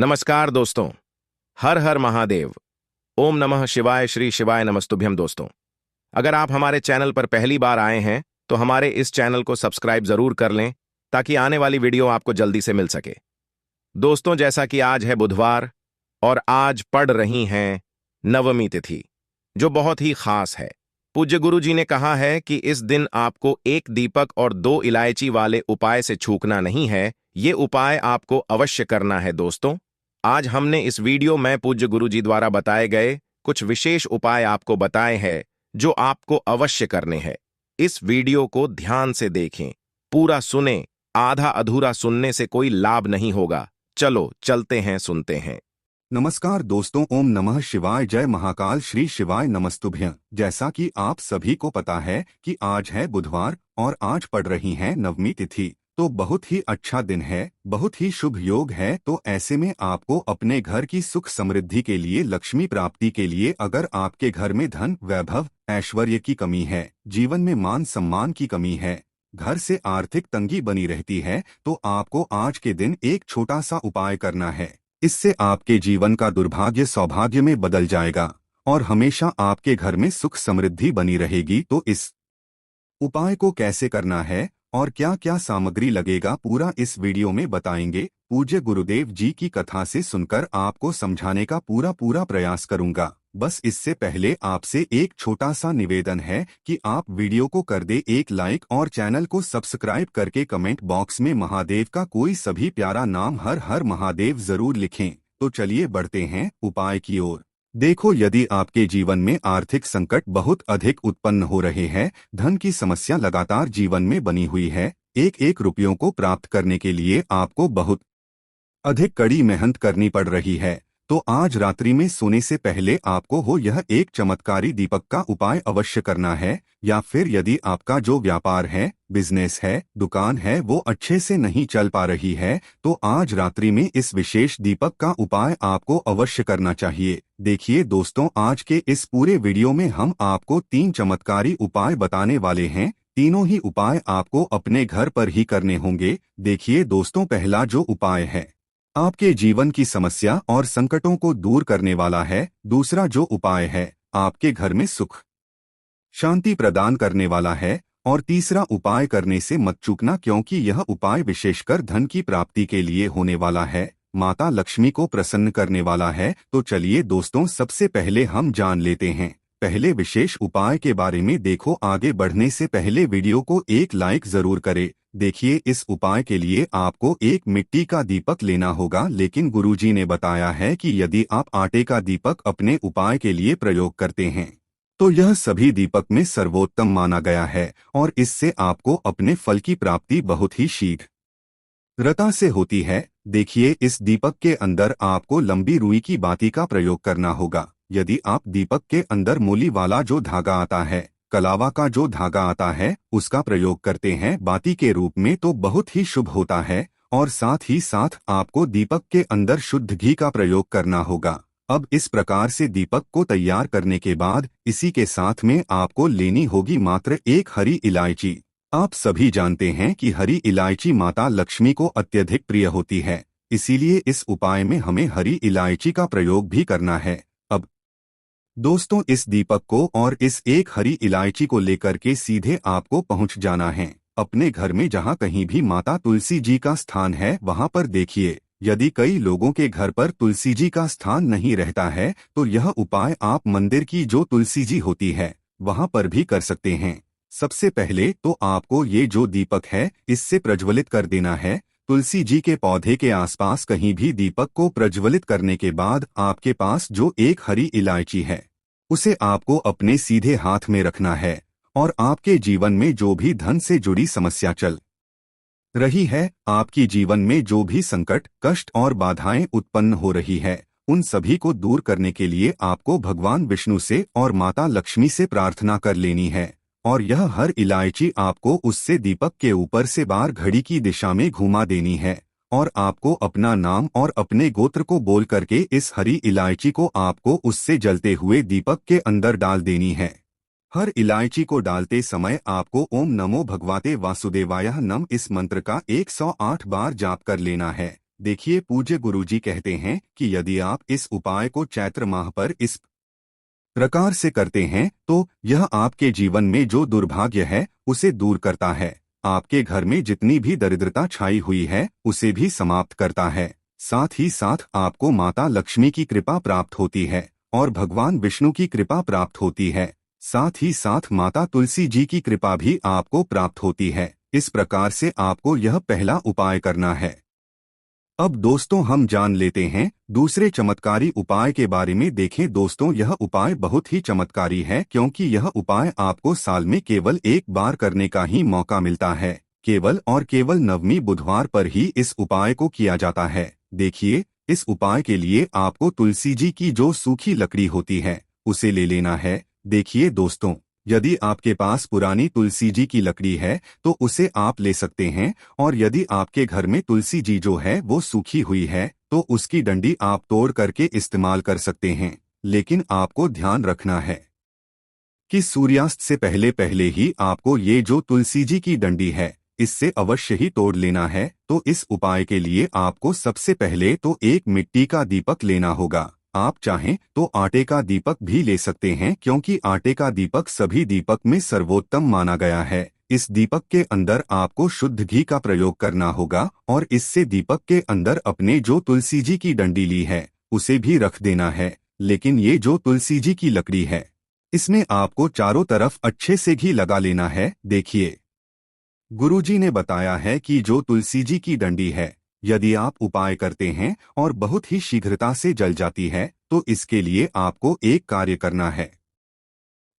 नमस्कार दोस्तों। हर हर महादेव। ओम नमः शिवाय। श्री शिवाय नमस्तुभ्यम। दोस्तों, अगर आप हमारे चैनल पर पहली बार आए हैं तो हमारे इस चैनल को सब्सक्राइब जरूर कर लें ताकि आने वाली वीडियो आपको जल्दी से मिल सके। दोस्तों, जैसा कि आज है बुधवार और आज पड़ रही हैं नवमी तिथि, जो बहुत ही खास है। पूज्य गुरु जी ने कहा है कि इस दिन आपको एक दीपक और 2 इलायची वाले उपाय से चूकना नहीं है। ये उपाय आपको अवश्य करना है। दोस्तों, आज हमने इस वीडियो में पूज्य गुरु जी द्वारा बताए गए कुछ विशेष उपाय आपको बताए हैं जो आपको अवश्य करने हैं। इस वीडियो को ध्यान से देखें, पूरा सुने। आधा अधूरा सुनने से कोई लाभ नहीं होगा। चलो चलते हैं, सुनते हैं। नमस्कार दोस्तों, ओम नमः शिवाय। जय महाकाल। श्री शिवाय नमस्तुभ्यं। जैसा कि आप सभी को पता है कि आज है बुधवार और आज पड़ रही है नवमी तिथि, तो बहुत ही अच्छा दिन है, बहुत ही शुभ योग है। तो ऐसे में आपको अपने घर की सुख समृद्धि के लिए, लक्ष्मी प्राप्ति के लिए, अगर आपके घर में धन, वैभव, ऐश्वर्य की कमी है, जीवन में मान सम्मान की कमी है, घर से आर्थिक तंगी बनी रहती है, तो आपको आज के दिन एक छोटा सा उपाय करना है। इससे आपके जीवन का दुर्भाग्य सौभाग्य में बदल जाएगा और हमेशा आपके घर में सुख समृद्धि बनी रहेगी। तो इस उपाय को कैसे करना है और क्या क्या सामग्री लगेगा, पूरा इस वीडियो में बताएंगे। पूज्य गुरुदेव जी की कथा से सुनकर आपको समझाने का पूरा प्रयास करूंगा। बस इससे पहले आपसे एक छोटा सा निवेदन है कि आप वीडियो को कर दे एक लाइक और चैनल को सब्सक्राइब करके कमेंट बॉक्स में महादेव का कोई सभी प्यारा नाम हर हर महादेव जरूर लिखें। तो चलिए बढ़ते हैं उपाय की ओर। देखो, यदि आपके जीवन में आर्थिक संकट बहुत अधिक उत्पन्न हो रहे हैं, धन की समस्या लगातार जीवन में बनी हुई है, एक एक रुपयों को प्राप्त करने के लिए आपको बहुत अधिक कड़ी मेहनत करनी पड़ रही है, तो आज रात्रि में सोने से पहले आपको हो यह एक चमत्कारी दीपक का उपाय अवश्य करना है। या फिर यदि आपका जो व्यापार है, बिजनेस है, दुकान है, वो अच्छे से नहीं चल पा रही है, तो आज रात्रि में इस विशेष दीपक का उपाय आपको अवश्य करना चाहिए। देखिए दोस्तों, आज के इस पूरे वीडियो में हम आपको 3 चमत्कारी उपाय बताने वाले हैं। तीनों ही उपाय आपको अपने घर पर ही करने होंगे। देखिए दोस्तों, पहला जो उपाय है आपके जीवन की समस्या और संकटों को दूर करने वाला है। दूसरा जो उपाय है आपके घर में सुख शांति प्रदान करने वाला है। और तीसरा उपाय करने से मत चूकना, क्योंकि यह उपाय विशेषकर धन की प्राप्ति के लिए होने वाला है, माता लक्ष्मी को प्रसन्न करने वाला है। तो चलिए दोस्तों, सबसे पहले हम जान लेते हैं पहले विशेष उपाय के बारे में। देखो, आगे बढ़ने से पहले वीडियो को एक लाइक जरूर करें। देखिए, इस उपाय के लिए आपको एक मिट्टी का दीपक लेना होगा, लेकिन गुरुजी ने बताया है कि यदि आप आटे का दीपक अपने उपाय के लिए प्रयोग करते हैं तो यह सभी दीपक में सर्वोत्तम माना गया है और इससे आपको अपने फल की प्राप्ति बहुत ही शीघ्रता से होती है। देखिए, इस दीपक के अंदर आपको लंबी रुई की बाती का प्रयोग करना होगा। यदि आप दीपक के अंदर मूली वाला जो धागा आता है, कलावा का जो धागा आता है, उसका प्रयोग करते हैं बाती के रूप में, तो बहुत ही शुभ होता है। और साथ ही साथ आपको दीपक के अंदर शुद्ध घी का प्रयोग करना होगा। अब इस प्रकार से दीपक को तैयार करने के बाद इसी के साथ में आपको लेनी होगी मात्र एक हरी इलायची। आप सभी जानते हैं कि हरी इलायची माता लक्ष्मी को अत्यधिक प्रिय होती है, इसीलिए इस उपाय में हमें हरी इलायची का प्रयोग भी करना है। अब दोस्तों, इस दीपक को और इस एक हरी इलायची को लेकर के सीधे आपको पहुंच जाना है अपने घर में, जहां कहीं भी माता तुलसी जी का स्थान है वहां पर। देखिए, यदि कई लोगों के घर पर तुलसी जी का स्थान नहीं रहता है तो यह उपाय आप मंदिर की जो तुलसी जी होती है वहां पर भी कर सकते हैं। सबसे पहले तो आपको ये जो दीपक है इससे प्रज्वलित कर देना है। तुलसी जी के पौधे के आसपास कहीं भी दीपक को प्रज्वलित करने के बाद आपके पास जो एक हरी इलायची है उसे आपको अपने सीधे हाथ में रखना है। और आपके जीवन में जो भी धन से जुड़ी समस्या चल रही है, आपकी जीवन में जो भी संकट, कष्ट और बाधाएं उत्पन्न हो रही है, उन सभी को दूर करने के लिए आपको भगवान विष्णु से और माता लक्ष्मी से प्रार्थना कर लेनी है। और यह हर इलायची आपको उससे दीपक के ऊपर से बार घड़ी की दिशा में घुमा देनी है। और आपको अपना नाम और अपने गोत्र को बोल करके इस हरी इलायची को आपको उससे जलते हुए दीपक के अंदर डाल देनी है। हर इलायची को डालते समय आपको ओम नमो भगवते वासुदेवाय नम इस मंत्र का 108 बार जाप कर लेना है। देखिए पूज्य गुरुजी कहते हैं कि यदि आप इस उपाय को चैत्र माह पर इस प्रकार से करते हैं तो यह आपके जीवन में जो दुर्भाग्य है उसे दूर करता है, आपके घर में जितनी भी दरिद्रता छाई हुई है उसे भी समाप्त करता है। साथ ही साथ आपको माता लक्ष्मी की कृपा प्राप्त होती है और भगवान विष्णु की कृपा प्राप्त होती है। साथ ही साथ माता तुलसी जी की कृपा भी आपको प्राप्त होती है। इस प्रकार से आपको यह पहला उपाय करना है। अब दोस्तों हम जान लेते हैं दूसरे चमत्कारी उपाय के बारे में। देखें दोस्तों, यह उपाय बहुत ही चमत्कारी है क्योंकि यह उपाय आपको साल में केवल एक बार करने का ही मौका मिलता है। केवल और केवल नवमी बुधवार पर ही इस उपाय को किया जाता है। देखिए, इस उपाय के लिए आपको तुलसी जी की जो सूखी लकड़ी होती है उसे ले लेना है। देखिए दोस्तों, यदि आपके पास पुरानी तुलसी जी की लकड़ी है तो उसे आप ले सकते हैं, और यदि आपके घर में तुलसी जी जो है वो सूखी हुई है तो उसकी डंडी आप तोड़ करके इस्तेमाल कर सकते हैं। लेकिन आपको ध्यान रखना है कि सूर्यास्त से पहले पहले ही आपको ये जो तुलसी जी की डंडी है इससे अवश्य ही तोड़ लेना है। तो इस उपाय के लिए आपको सबसे पहले तो एक मिट्टी का दीपक लेना होगा। आप चाहें तो आटे का दीपक भी ले सकते हैं क्योंकि आटे का दीपक सभी दीपक में सर्वोत्तम माना गया है। इस दीपक के अंदर आपको शुद्ध घी का प्रयोग करना होगा और इससे दीपक के अंदर अपने जो तुलसी जी की डंडी ली है उसे भी रख देना है। लेकिन ये जो तुलसी जी की लकड़ी है इसमें आपको चारों तरफ अच्छे से घी लगा लेना है। देखिए, गुरुजी ने बताया है कि जो तुलसी जी की डंडी है यदि आप उपाय करते हैं और बहुत ही शीघ्रता से जल जाती है तो इसके लिए आपको एक कार्य करना है।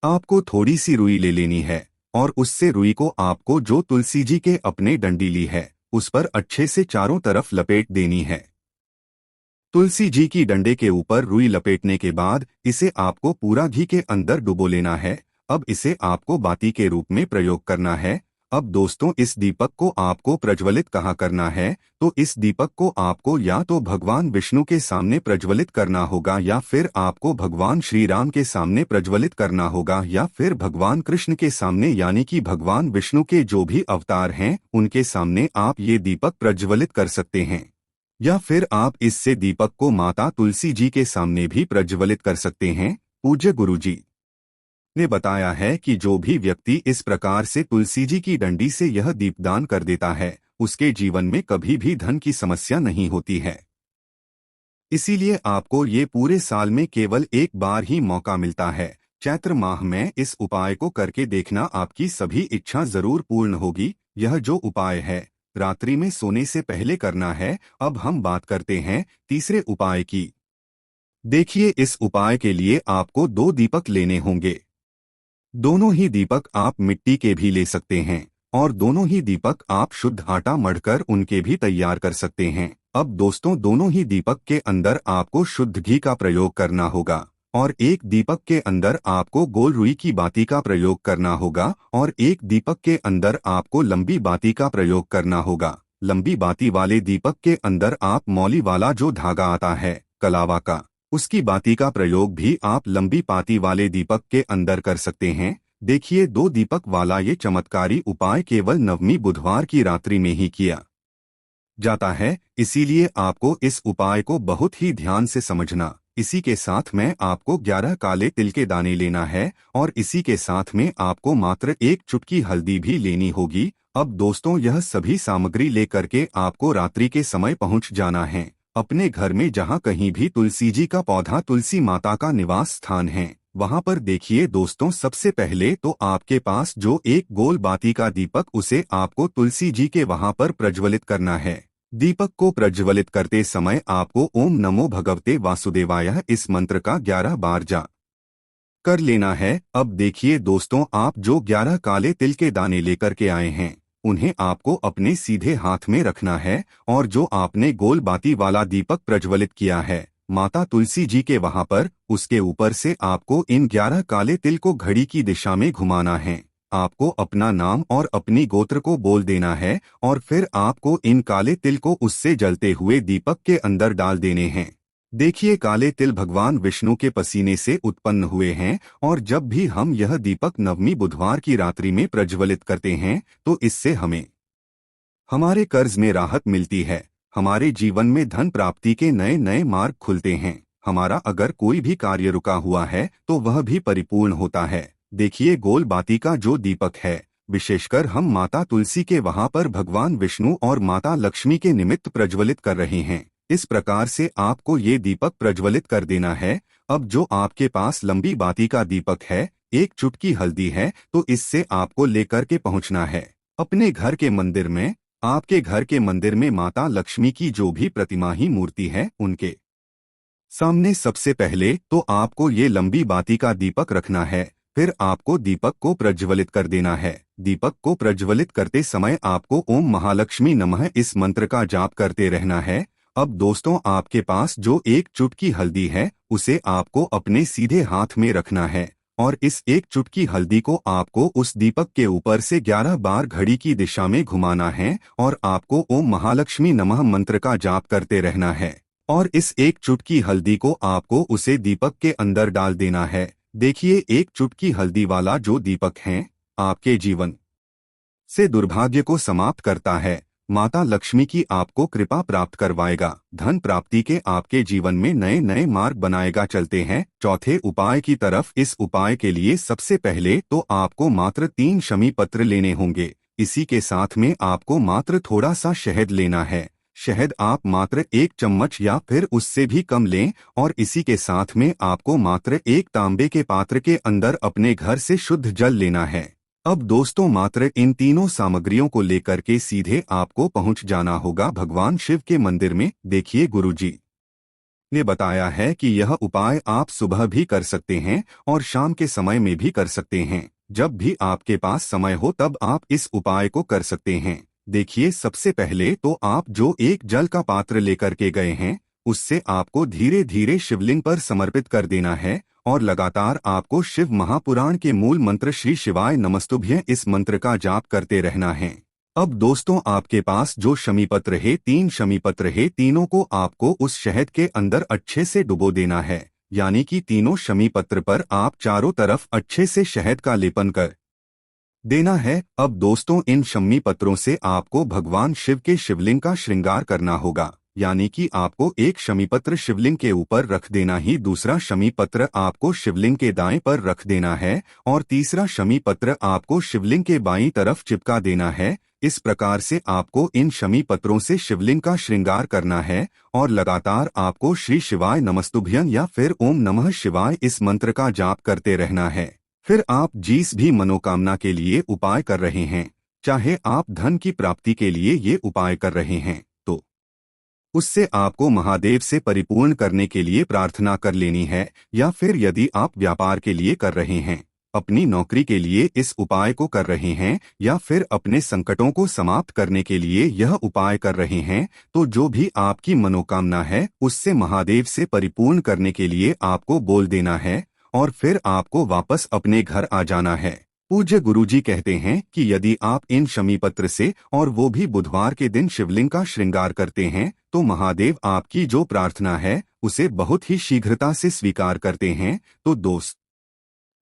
आपको थोड़ी सी रुई ले लेनी है और उससे रुई को आपको जो तुलसी जी के अपने डंडी ली है उस पर अच्छे से चारों तरफ लपेट देनी है। तुलसी जी की डंडे के ऊपर रुई लपेटने के बाद इसे आपको पूरा घी के अंदर डुबो लेना है। अब इसे आपको बाती के रूप में प्रयोग करना है। अब दोस्तों, इस दीपक को आपको प्रज्वलित कहाँ करना है? तो इस दीपक को आपको या तो भगवान विष्णु के सामने प्रज्वलित करना होगा या फिर आपको भगवान श्री राम के सामने प्रज्वलित करना होगा या फिर भगवान कृष्ण के सामने, यानी कि भगवान विष्णु के जो भी अवतार हैं उनके सामने आप ये दीपक प्रज्वलित कर सकते हैं। या फिर आप इससे दीपक को माता तुलसी जी के सामने भी प्रज्वलित कर सकते हैं। पूज्य गुरुजी ने बताया है कि जो भी व्यक्ति इस प्रकार से तुलसी जी की डंडी से यह दीपदान कर देता है उसके जीवन में कभी भी धन की समस्या नहीं होती है। इसीलिए आपको ये पूरे साल में केवल एक बार ही मौका मिलता है। चैत्र माह में इस उपाय को करके देखना, आपकी सभी इच्छा जरूर पूर्ण होगी। यह जो उपाय है रात्रि में सोने से पहले करना है। अब हम बात करते हैं तीसरे उपाय की। देखिए, इस उपाय के लिए आपको 2 दीपक लेने होंगे। दोनों ही दीपक आप मिट्टी के भी ले सकते हैं और दोनों ही दीपक आप शुद्ध आटा मढ़कर उनके भी तैयार कर सकते हैं। अब दोस्तों, दोनों ही दीपक के अंदर आपको शुद्ध घी का प्रयोग करना होगा और एक दीपक के अंदर आपको गोल रुई की बाती का प्रयोग करना होगा और एक दीपक के अंदर आपको लंबी बाती का प्रयोग करना होगा। लंबी बाती वाले दीपक के अंदर आप मौली वाला जो धागा आता है कलावा का, उसकी बाती का प्रयोग भी आप लंबी पाती वाले दीपक के अंदर कर सकते हैं। देखिए, 2 दीपक वाला ये चमत्कारी उपाय केवल नवमी बुधवार की रात्रि में ही किया जाता है, इसीलिए आपको इस उपाय को बहुत ही ध्यान से समझना। इसी के साथ में आपको 11 काले तिल के दाने लेना है और इसी के साथ में आपको मात्र 1 चुटकी हल्दी भी लेनी होगी। अब दोस्तों, यह सभी सामग्री लेकर के आपको रात्रि के समय पहुंच जाना है अपने घर में जहां कहीं भी तुलसी जी का पौधा, तुलसी माता का निवास स्थान है, वहां पर। देखिए दोस्तों, सबसे पहले तो आपके पास जो एक गोल बाती का दीपक, उसे आपको तुलसी जी के वहां पर प्रज्वलित करना है। दीपक को प्रज्वलित करते समय आपको ओम नमो भगवते वासुदेवाय इस मंत्र का 11 बार जाप कर लेना है। अब देखिए दोस्तों, आप जो 11 काले तिल के दाने लेकर के आए हैं उन्हें आपको अपने सीधे हाथ में रखना है और जो आपने गोल बाती वाला दीपक प्रज्वलित किया है माता तुलसी जी के वहां पर, उसके ऊपर से आपको इन 11 काले तिल को घड़ी की दिशा में घुमाना है। आपको अपना नाम और अपनी गोत्र को बोल देना है और फिर आपको इन काले तिल को उससे जलते हुए दीपक के अंदर डाल देने हैं। देखिए, काले तिल भगवान विष्णु के पसीने से उत्पन्न हुए हैं और जब भी हम यह दीपक नवमी बुधवार की रात्रि में प्रज्वलित करते हैं तो इससे हमें हमारे कर्ज में राहत मिलती है। हमारे जीवन में धन प्राप्ति के नए नए मार्ग खुलते हैं। हमारा अगर कोई भी कार्य रुका हुआ है तो वह भी परिपूर्ण होता है। देखिए गोल बाती का जो दीपक है, विशेषकर हम माता तुलसी के वहां पर भगवान विष्णु और माता लक्ष्मी के निमित्त प्रज्वलित कर रहे हैं। इस प्रकार से आपको ये दीपक प्रज्वलित कर देना है। अब जो आपके पास लंबी बाती का दीपक है, एक चुटकी हल्दी है, तो इससे आपको लेकर के पहुंचना है अपने घर के मंदिर में। आपके घर के मंदिर में माता लक्ष्मी की जो भी प्रतिमाही मूर्ति है, उनके सामने सबसे पहले तो आपको ये लंबी बाती का दीपक रखना है। फिर आपको दीपक को प्रज्वलित कर देना है। दीपक को प्रज्वलित करते समय आपको ओम महालक्ष्मी नमः इस मंत्र का जाप करते रहना है। अब दोस्तों, आपके पास जो एक चुटकी हल्दी है, उसे आपको अपने सीधे हाथ में रखना है और इस एक चुटकी हल्दी को आपको उस दीपक के ऊपर से 11 बार घड़ी की दिशा में घुमाना है और आपको ओम महालक्ष्मी नमः मंत्र का जाप करते रहना है। और इस एक चुटकी हल्दी को आपको उसे दीपक के अंदर डाल देना है। देखिए, एक चुटकी हल्दी वाला जो दीपक है, आपके जीवन से दुर्भाग्य को समाप्त करता है। माता लक्ष्मी की आपको कृपा प्राप्त करवाएगा। धन प्राप्ति के आपके जीवन में नए नए मार्ग बनाएगा। चलते हैं चौथे उपाय की तरफ। इस उपाय के लिए सबसे पहले तो आपको मात्र 3 शमी पत्र लेने होंगे। इसी के साथ में आपको मात्र थोड़ा सा शहद लेना है। शहद आप मात्र 1 चम्मच या फिर उससे भी कम लें और इसी के साथ में आपको मात्र 1 तांबे के पात्र के अंदर अपने घर से शुद्ध जल लेना है। अब दोस्तों, मात्र इन तीनों सामग्रियों को लेकर के सीधे आपको पहुंच जाना होगा भगवान शिव के मंदिर में। देखिए, गुरुजी ने बताया है कि यह उपाय आप सुबह भी कर सकते हैं और शाम के समय में भी कर सकते हैं। जब भी आपके पास समय हो तब आप इस उपाय को कर सकते हैं। देखिए, सबसे पहले तो आप जो एक जल का पात्र लेकर के गए हैं, उससे आपको धीरे धीरे शिवलिंग पर समर्पित कर देना है और लगातार आपको शिव महापुराण के मूल मंत्र श्री शिवाय नमस्तुभ्यं इस मंत्र का जाप करते रहना है। अब दोस्तों, आपके पास जो शमी पत्र है, 3 शमी पत्र है, तीनों को आपको उस शहद के अंदर अच्छे से डुबो देना है। यानी कि तीनों शमी पत्र पर आप चारों तरफ अच्छे से शहद का लेपन कर देना है। अब दोस्तों, इन शमी पत्रों से आपको भगवान शिव के शिवलिंग का श्रृंगार करना होगा। यानी कि आपको एक शमी पत्र शिवलिंग के ऊपर रख देना ही, दूसरा शमी पत्र आपको शिवलिंग के दाएं पर रख देना है और तीसरा शमी पत्र आपको शिवलिंग के बाईं तरफ चिपका देना है। इस प्रकार से आपको इन शमी पत्रों से शिवलिंग का श्रृंगार करना है और लगातार आपको श्री शिवाय नमस्तुभ्यं या फिर ओम नमः शिवाय इस मंत्र का जाप करते रहना है। फिर आप जिस भी मनोकामना के लिए उपाय कर रहे हैं, चाहे आप धन की प्राप्ति के लिए ये उपाय कर रहे हैं, तो उससे आपको महादेव से परिपूर्ण करने के लिए प्रार्थना कर लेनी है। या फिर यदि आप व्यापार के लिए कर रहे हैं, अपनी नौकरी के लिए इस उपाय को कर रहे हैं, या फिर अपने संकटों को समाप्त करने के लिए यह उपाय कर रहे हैं, तो जो भी आपकी मनोकामना है उससे महादेव से परिपूर्ण करने के लिए आपको बोल देना है और फिर आपको वापस अपने घर आ जाना है। पूज्य गुरुजी कहते हैं कि यदि आप इन शमी पत्र से और वो भी बुधवार के दिन शिवलिंग का श्रृंगार करते हैं, तो महादेव आपकी जो प्रार्थना है उसे बहुत ही शीघ्रता से स्वीकार करते हैं।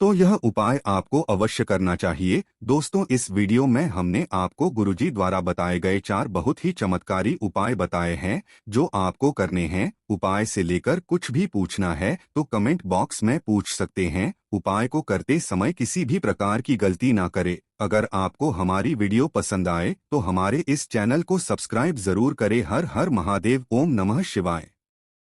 तो यह उपाय आपको अवश्य करना चाहिए। दोस्तों, इस वीडियो में हमने आपको गुरुजी द्वारा बताए गए 4 बहुत ही चमत्कारी उपाय बताए हैं जो आपको करने हैं। उपाय से लेकर कुछ भी पूछना है तो कमेंट बॉक्स में पूछ सकते हैं। उपाय को करते समय किसी भी प्रकार की गलती ना करें। अगर आपको हमारी वीडियो पसंद आए तो हमारे इस चैनल को सब्सक्राइब जरूर करें। हर हर महादेव। ओम नमः शिवाय।